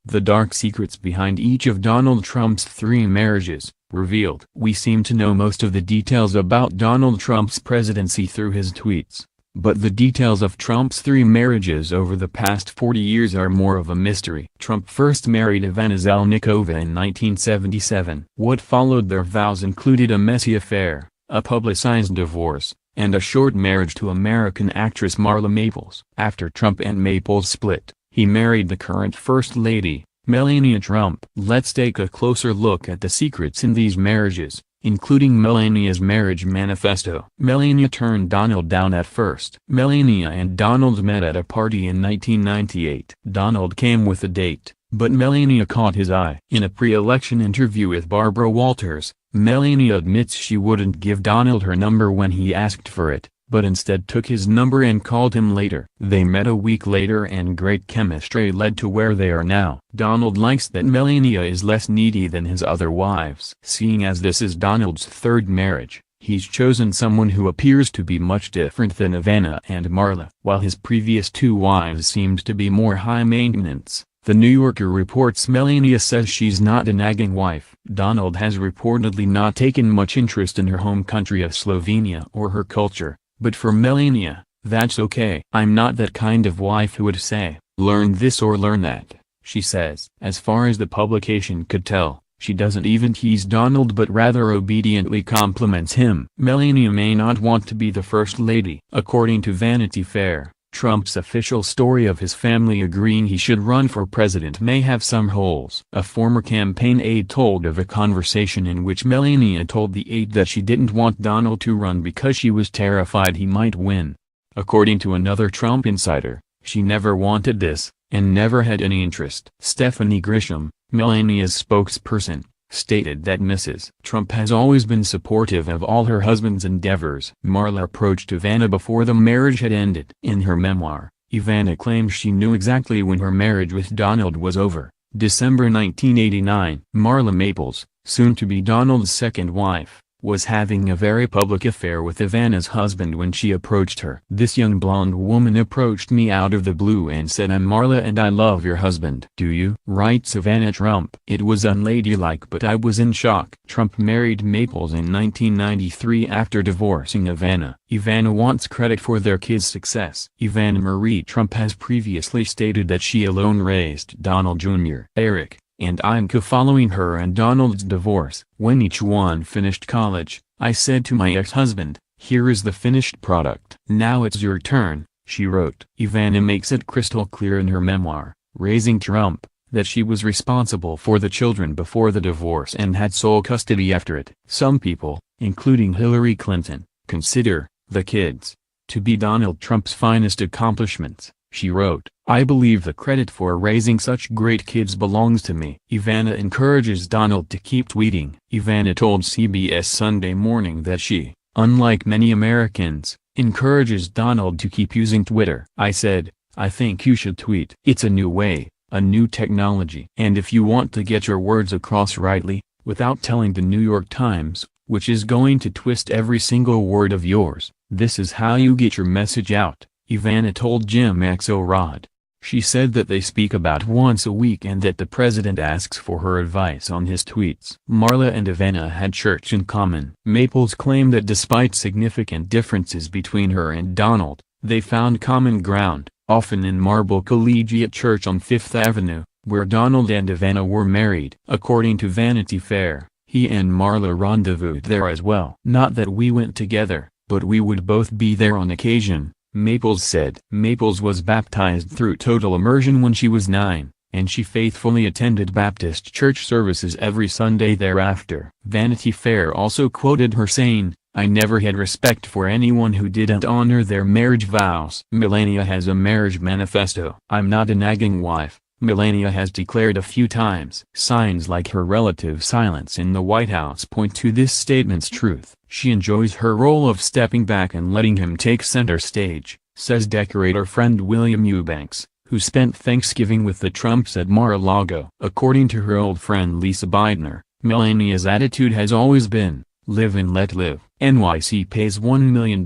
The dark secrets behind each of Donald Trump's 3 marriages, revealed. We seem to know most of the details about Donald Trump's presidency through his tweets. But the details of Trump's 3 marriages over the past 40 years are more of a mystery. Trump first married Ivana Zelníčková in 1977. What followed their vows included a messy affair, a publicized divorce, and a short marriage to American actress Marla Maples. After Trump and Maples split, he married the current First Lady, Melania Trump. Let's take a closer look at the secrets in these marriages, including Melania's marriage manifesto. Melania turned Donald down at first. Melania and Donald met at a party in 1998. Donald came with a date, but Melania caught his eye. In a pre-election interview with Barbara Walters, Melania admits she wouldn't give Donald her number when he asked for it, but instead took his number and called him later. They met a week later and great chemistry led to where they are now. Donald likes that Melania is less needy than his other wives. Seeing as this is Donald's 3rd marriage, he's chosen someone who appears to be much different than Ivana and Marla. While his previous 2 wives seemed to be more high maintenance, The New Yorker reports Melania says she's not a nagging wife. Donald has reportedly not taken much interest in her home country of Slovenia or her culture, but for Melania, that's okay. I'm not that kind of wife who would say, learn this or learn that, she says. As far as the publication could tell, she doesn't even tease Donald but rather obediently compliments him. Melania may not want to be the First Lady. According to Vanity Fair, Trump's official story of his family agreeing he should run for president may have some holes. A former campaign aide told of a conversation in which Melania told the aide that she didn't want Donald to run because she was terrified he might win. According to another Trump insider, she never wanted this, and never had any interest. Stephanie Grisham, Melania's spokesperson, stated that Mrs. Trump has always been supportive of all her husband's endeavors. Marla approached Ivana before the marriage had ended. In her memoir, Ivana claims she knew exactly when her marriage with Donald was over, December 1989. Marla Maples, soon to be Donald's second wife, was having a very public affair with Ivana's husband when she approached her. This young blonde woman approached me out of the blue and said, "I'm Marla and I love your husband." "Do you?" writes Ivana Trump. "It was unladylike but I was in shock." Trump married Maples in 1993 after divorcing Ivana. Ivana wants credit for their kids' success. Ivana Marie Trump has previously stated that she alone raised Donald Jr., Eric, and Imka following her and Donald's divorce. When each one finished college, I said to my ex-husband, "Here is the finished product. Now it's your turn," she wrote. Ivana makes it crystal clear in her memoir, Raising Trump, that she was responsible for the children before the divorce and had sole custody after it. Some people, including Hillary Clinton, consider the kids to be Donald Trump's finest accomplishments. She wrote, "I believe the credit for raising such great kids belongs to me." Ivana encourages Donald to keep tweeting. Ivana told CBS Sunday Morning that she, unlike many Americans, encourages Donald to keep using Twitter. "I said, I think you should tweet. It's a new way, a new technology. And if you want to get your words across rightly, without telling the New York Times, which is going to twist every single word of yours, this is how you get your message out," Ivana told Jim Axelrod. She said that they speak about once a week and that the president asks for her advice on his tweets. Marla and Ivana had church in common. Maples claimed that despite significant differences between her and Donald, they found common ground, often in Marble Collegiate Church on Fifth Avenue, where Donald and Ivana were married. According to Vanity Fair, he and Marla rendezvoused there as well. "Not that we went together, but we would both be there on occasion," Maples said. Maples was baptized through total immersion when she was 9, and she faithfully attended Baptist church services every Sunday thereafter. Vanity Fair also quoted her saying, "I never had respect for anyone who didn't honor their marriage vows." Melania has a marriage manifesto. "I'm not a nagging wife," Melania has declared a few times. Signs like her relative's silence in the White House point to this statement's truth. She enjoys her role of stepping back and letting him take center stage, says decorator friend William Eubanks, who spent Thanksgiving with the Trumps at Mar-a-Lago. According to her old friend Lisa Beidner, Melania's attitude has always been, Live and let live. NYC pays $1 million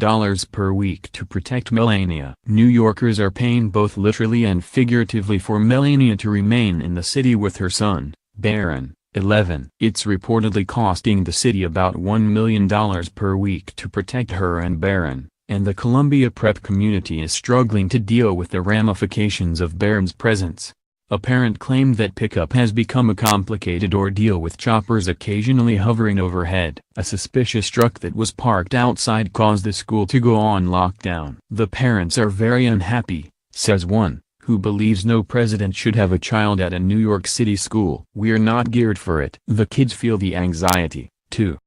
per week to protect Melania. New Yorkers are paying both literally and figuratively for Melania to remain in the city with her son, Barron, 11. It's reportedly costing the city about $1 million per week to protect her and Barron, and the Columbia prep community is struggling to deal with the ramifications of Barron's presence. A parent claimed that pickup has become a complicated ordeal with choppers occasionally hovering overhead. A suspicious truck that was parked outside caused the school to go on lockdown. The parents are very unhappy, says one, who believes no president should have a child at a New York City school. We're not geared for it. The kids feel the anxiety, too.